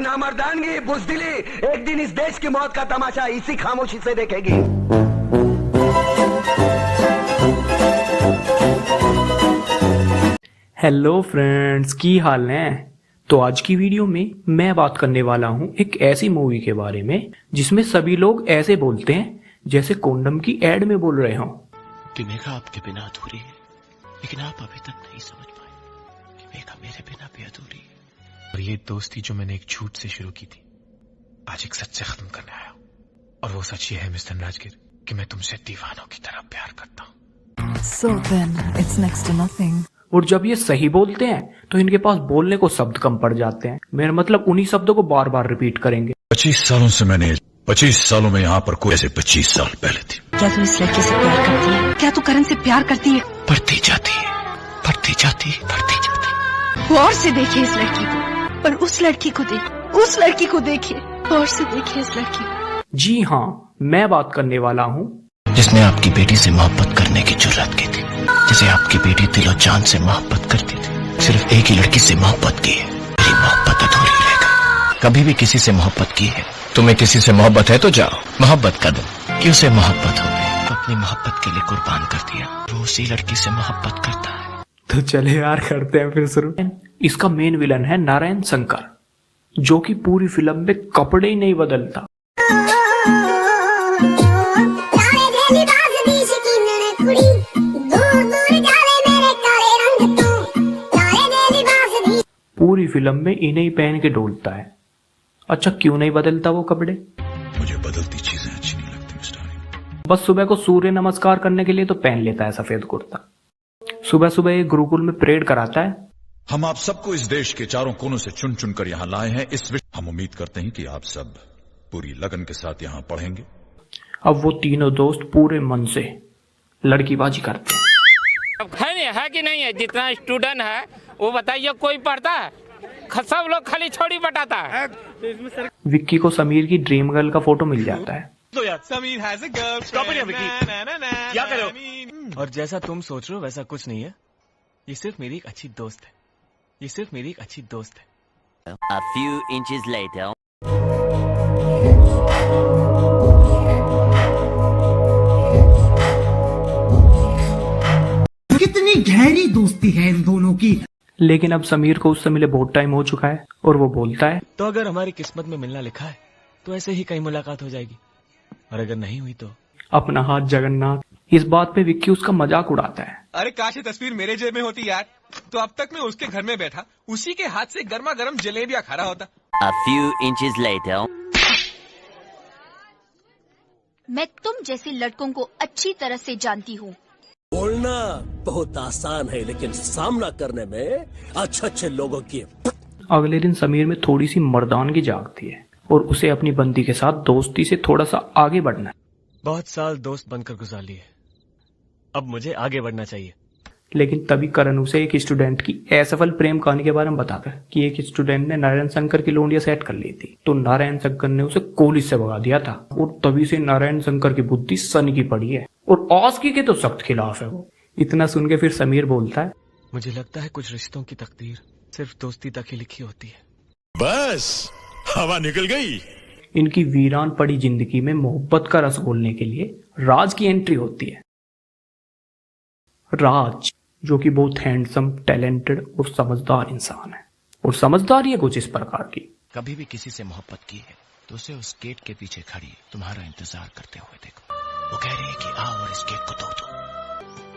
नामर्दानगी, बुज़दिली, एक दिन इस देश की मौत का तमाशा इसी खामोशी से देखेगी। हेलो फ्रेंड्स, की हाल है। तो आज की वीडियो में मैं बात करने वाला हूँ एक ऐसी मूवी के बारे में जिसमें सभी लोग ऐसे बोलते हैं जैसे कॉन्डम की एड में बोल रहे हों कि मेघा आपके बिना अधूरी है, लेकिन आप अभी तक नहीं समझ पाए कि मेघा मेरे बिना भी अधूरी है। और ये दोस्ती जो मैंने एक झूठ से शुरू की थी, आज एक सच से खत्म करने आया हूँ। और वो सच ये है मिस्टर राजगिर कि मैं तुमसे दीवानों की तरह प्यार करता हूँ। So then, it's next to nothing. और जब ये सही बोलते हैं तो इनके पास बोलने को शब्द कम पड़ जाते हैं। मेरा मतलब उन्हीं शब्दों को बार बार रिपीट करेंगे। 25 सालों से मैंने 25 सालों में यहाँ पर कोई ऐसे 25 साल पहले थी। क्या तू इस लड़के से प्यार करती है? क्या तू करण से प्यार करती है? बढ़ती जाती है, बढ़ती जाती है, बढ़ती जाती है। गौर से देखिए इस लड़की को, पर उस लड़की को देख, उस लड़की को देखिए, गौर से देखिए इस लड़की को। जी हाँ, मैं बात करने वाला हूँ जिसने आपकी बेटी से मोहब्बत करने की जुर्रत की थी, जिसे आपकी बेटी दिलो जान से मोहब्बत करती थी। सिर्फ एक ही लड़की से मोहब्बत की है, मेरी मोहब्बत अधूरी रहेगा। कभी भी किसी से मोहब्बत की है, तुम्हें किसी से मोहब्बत है तो जाओ मोहब्बत कर दो। कि उसे मोहब्बत हो गई तो अपनी मोहब्बत के लिए कुर्बान कर दिया। वो उसी लड़की से मोहब्बत करता है। तो चले यार करते हैं फिर शुरू। इसका मेन विलन है नारायण शंकर, जो कि पूरी फिल्म में कपड़े ही नहीं बदलता। पूरी फिल्म में इन्हें ही पहन के डोलता है। अच्छा, क्यों नहीं बदलता वो कपड़े? मुझे बदलती चीजें अच्छी नहीं लगती मिस्टर। बस सुबह को सूर्य नमस्कार करने के लिए तो पहन लेता है सफेद कुर्ता। सुबह सुबह ये गुरुकुल में परेड कराता है। हम आप सबको इस देश के चारों कोनों से चुन चुन कर यहाँ लाए हैं। हम उम्मीद करते हैं कि आप सब पूरी लगन के साथ यहाँ पढ़ेंगे। अब वो तीनों दोस्त पूरे मन से लड़कीबाजी करते हैं। अब है कि नहीं है? जितना स्टूडेंट है वो बताइए, कोई पढ़ता है? सब लोग खाली छोड़ी बटाता है। विक्की को समीर की ड्रीम गर्ल का फोटो मिल जाता है। तो यार समीर हैज अ गर्लफ्रेंड। क्या करो? और जैसा तुम सोच रहे हो वैसा कुछ नहीं है। ये सिर्फ मेरी एक अच्छी दोस्त है। ये सिर्फ मेरी एक अच्छी दोस्त है। A few inches later. कितनी गहरी दोस्ती है इन दोनों की। लेकिन अब समीर को उससे मिले बहुत टाइम हो चुका है और वो बोलता है, तो अगर हमारी किस्मत में मिलना लिखा है तो ऐसे ही कहीं मुलाकात हो जाएगी, और अगर नहीं हुई तो अपना हाथ जगन्नाथ। इस बात पे विक्की उसका मजाक उड़ाता है। अरे काश ये तस्वीर मेरे जेब में होती यार, तो अब तक मैं उसके घर में बैठा उसी के हाथ से गर्मा गर्म जलेबियां खा रहा होता। A few inches later. मैं तुम जैसे लड़कों को अच्छी तरह से जानती हूँ। बोलना बहुत आसान है, लेकिन सामना करने में अच्छे लोगों की। अगले दिन समीर में थोड़ी सी मर्दानगी जागती है और उसे अपनी बंदी के साथ दोस्ती से थोड़ा सा आगे बढ़ना है। बहुत साल दोस्त बनकर गुजार लिए, अब मुझे आगे बढ़ना चाहिए। लेकिन तभी करण उसे एक स्टूडेंट की असफल प्रेम कहानी के बारे में बताता है कि एक स्टूडेंट ने नारायण शंकर की लोंडिया सेट कर ली थी, तो नारायण शंकर ने उसे कॉलेज से भगा दिया था। और तभी से नारायण शंकर की बुद्धि सन की पड़ी है और आस्की के तो सख्त खिलाफ है वो। इतना सुन के फिर समीर बोलता है, मुझे लगता है कुछ रिश्तों की तकदीर सिर्फ दोस्ती तक ही लिखी होती है। बस हवा निकल गई। इनकी वीरान पड़ी जिंदगी में मोहब्बत का रस घोलने के लिए राज की एंट्री होती है। राज, जो कि बहुत हैंडसम, टैलेंटेड और समझदार इंसान है। और समझदारी है कुछ इस प्रकार की। कभी भी किसी से मोहब्बत की है तो उसे उस गेट के पीछे खड़ी तुम्हारा इंतजार करते हुए देखो। वो कह रही है कि आओ और इस गेट को तोड़ दो।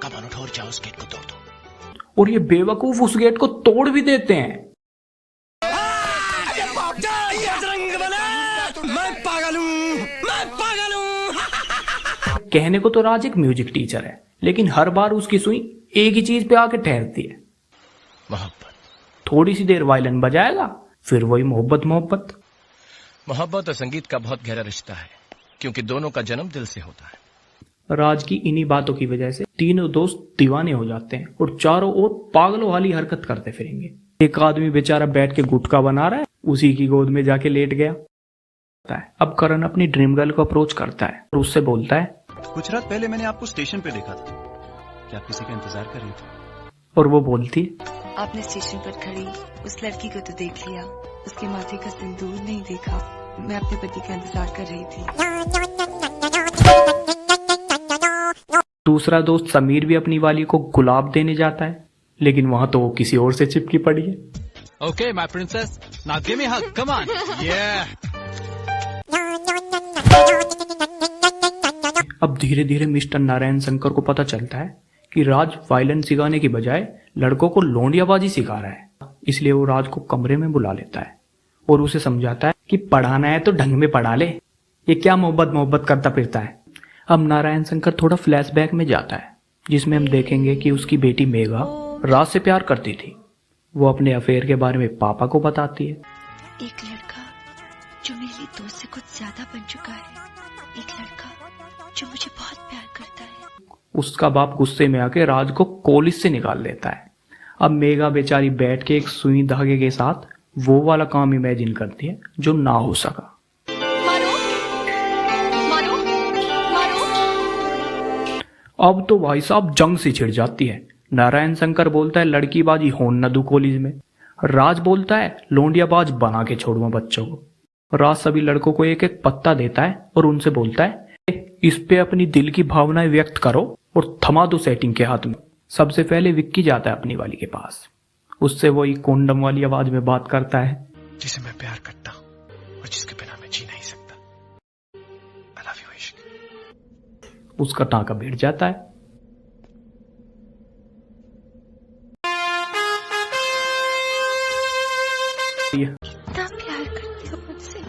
कमान उठो और जाओ उस गेट को तोड़ दो। और ये बेवकूफ उस गेट को तोड़ भी देते हैं। कहने को तो राज एक म्यूजिक टीचर है, लेकिन हर बार उसकी सुई एक ही चीज पे आके ठहरती है, मोहब्बत। थोड़ी सी देर वायलिन बजाएगा, फिर वही मोहब्बत मोहब्बत। मोहब्बत और संगीत का बहुत गहरा रिश्ता है, क्योंकि दोनों का जन्म दिल से होता है। राज की इन्हीं बातों की वजह से तीनों दोस्त दीवाने हो जाते हैं और चारों ओर पागलों वाली हरकत करते फिरेंगे। एक आदमी बेचारा बैठ के गुटखा बना रहा है, उसी की गोद में जाके लेट गया। अब करण अपनी ड्रीम गर्ल को अप्रोच करता है और उससे बोलता है, कुछ रात पहले मैंने आपको स्टेशन पे देखा था, क्या आप किसी का इंतजार कर रही थी? और वो बोलती, आपने स्टेशन पर खड़ी उस लड़की को तो देख लिया, उसके माथे का सिंदूर नहीं देखा। मैं अपने पति का इंतजार कर रही थी। दूसरा दोस्त समीर भी अपनी वाली को गुलाब देने जाता है, लेकिन वहां तो वो किसी और से चिपकी पड़ी है। Okay my princess, now give me hug, come on. अब धीरे धीरे मिस्टर नारायण शंकर को पता चलता है कि राज वायलिन सिखाने की बजाय लड़कों को लौंडियाबाजी सिखा रहा है। इसलिए वो राज को कमरे में बुला लेता है और उसे समझाता है कि पढ़ाना है तो ढंग में पढ़ा ले, ये क्या मोहब्बत करता फिरता है। अब नारायण शंकर थोड़ा फ्लैशबैक में जाता है, जिसमें हम देखेंगे कि उसकी बेटी मेघा राज से प्यार करती थी। वो अपने अफेयर के बारे में पापा को बताती है। एक लड़का जो मेरे दोस्त से कुछ ज्यादा बन चुका है, एक लड़का जो मुझे बहुत प्यार करता है। उसका बाप गुस्से में आके राज को कॉलेज से निकाल देता है। अब मेघा बेचारी बैठ के एक सुई धागे के साथ वो वाला काम इमेजिन करती है जो ना हो सका। मारो मारो मारो। अब तो भाई साहब जंग सी छिड़ जाती है। नारायण शंकर बोलता है लड़की बाजी होन न दू कॉलेज में। राज बोलता है लौंडियाबाज बना के छोड़ूंगा बच्चों को। राज सभी लड़कों को एक एक पत्ता देता है और उनसे बोलता है इस पे अपनी दिल की भावनाएं व्यक्त करो और थमा दो सेटिंग के हाथ में। सबसे पहले विक्की जाता है अपनी वाली के पास। उससे वो एक कोंडम वाली आवाज में बात करता है, जिसे मैं प्यार करता हूँ और जिसके बिना मैं जी नहीं सकता। I love you, इश्क। उसका टाँका बैठ जाता है। इतना प्यार करती हो मुझसे।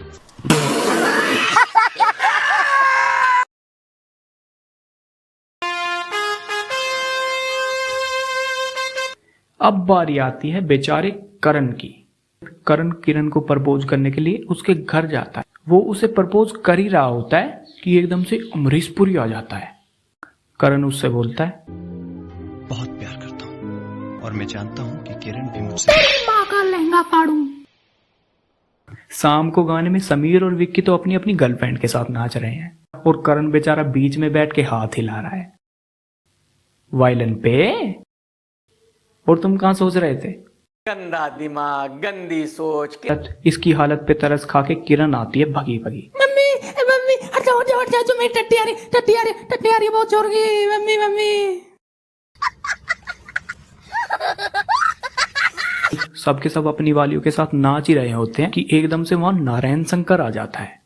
अब बारी आती है बेचारे करण की। करण किरण को प्रपोज करने के लिए उसके घर जाता है। वो उसे प्रपोज कर ही रहा होता है कि एकदम से अमरीश पुरी आ जाता है। करण उससे बोलता है बहुत प्यार करता हूँ और मैं जानता हूँ कि किरण भी मुझसे। माँ का लहंगा फाड़ू। शाम को गाने में समीर और विक्की तो अपनी अपनी गर्लफ्रेंड के साथ नाच रहे हैं और करण बेचारा बीच में बैठ के हाथ हिला रहा है वायलिन पे। और तुम कहां सोच रहे थे? गंदा दिमाग, गंदी सोच। इसकी हालत पे तरस खा के किरण आती है भगी भगी। मम्मी मम्मी हट जाओ जो मेरी टट्टी आ रही बहुत जोर की। Mummy mummy. सबके सब अपनी वालियों के साथ नाच ही रहे होते हैं कि एकदम से वहां नारायण शंकर आ जाता है।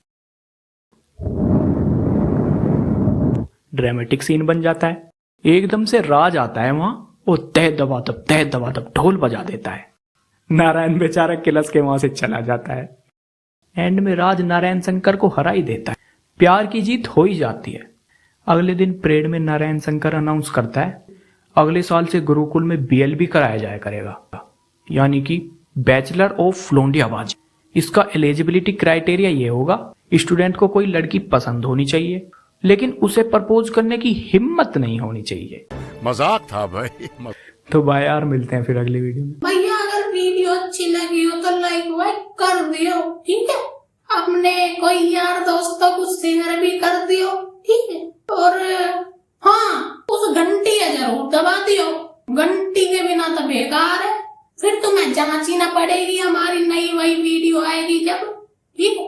ड्रामेटिक सीन बन जाता है। एकदम से राज आता है वहां और तह दबा तब ढोल बजा देता है। नारायण बेचारा किलस के वहां से चला जाता है। एंड में राज नारायण शंकर को हरा ही देता है। प्यार की जीत हो ही जाती है। अगले दिन परेड में नारायण शंकर अनाउंस करता है अगले साल से गुरुकुल में BLB कराया जाया करेगा, यानी कि बैचलर ऑफ लौंडियाबाजी। इसका एलिजिबिलिटी क्राइटेरिया ये होगा स्टूडेंट को कोई लड़की पसंद होनी चाहिए, लेकिन उसे प्रपोज करने की हिम्मत नहीं होनी चाहिए। मजाक था भाई। तो भाई यार मिलते हैं फिर अगली वीडियो में। भैया अगर वीडियो अच्छी लगी हो तो लाइक वाइक कर दियो, ठीक है। अपने कोई यार दोस्तों को शेयर भी कर दियो, ठीक है। और हाँ, उस घंटी है जरूर दबा दियो। घंटी के बिना तो बेकार है। फिर तुम्हें जांचना पड़ेगी हमारी नई वही वीडियो आएगी जब, ठीक है।